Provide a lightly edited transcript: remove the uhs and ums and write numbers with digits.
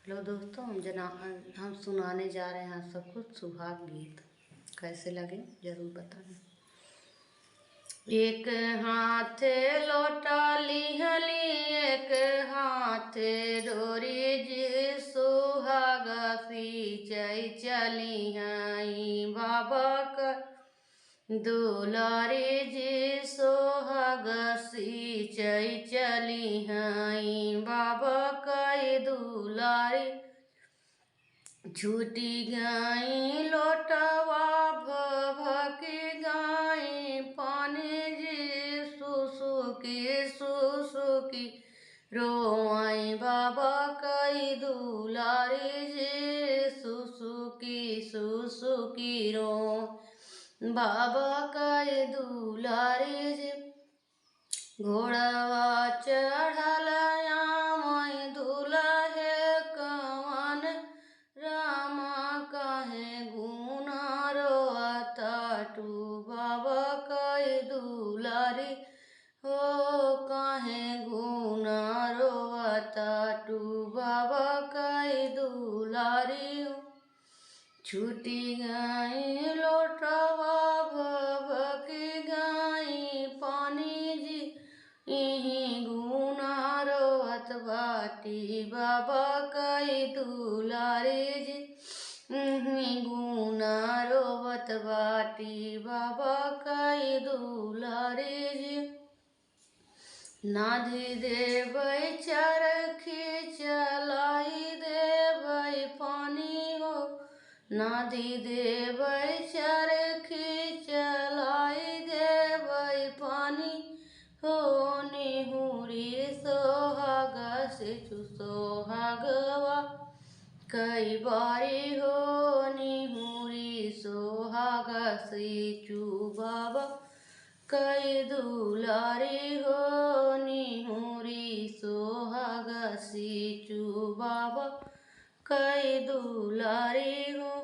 Hello दोस्तों, हम सुनाने जा रहे हैं सबको सुहाग गीत। कैसे लगे जरूर बताना। एक हाथ लोटा लिहली, एक हाथ डोरी जी सुहाग सिंचई चली हई बाबा का दुलारी जी सोहाग सिंचई चली हई बाबा कई दुलारी। छूटी गई लोटवा भकी गई पानी जी सुसुकी रोई बाबा कई दुलारी जी सुसुकी रो बाबा कई दुलारी जी। घोड़वा चढ़ल आमई दुल्हे कवन रामा कहे गुना रोता टू बाबा कई दुलारी हो कहे गुना रोता टू बाबा कई दुलारी हो। छूटी गई लोटवा भकी गई पानी जी इही गुना रोवत बाटी बाबा कई दुलारी जी इही गुना रोवत बाटी बाबा कई दुलारी जी। नाधी देवै चरखी चलाई देवै पानी हो नाधी देवै चरखी चलाई देवै पानी हो निहुरी सोहाग सिचु सोहागवा कई बारी हो निहुरी सोहाग सिचु बाबा कई दुलारी हो निहुरी सोहाग सिचु बाबा कई दुलारी हो।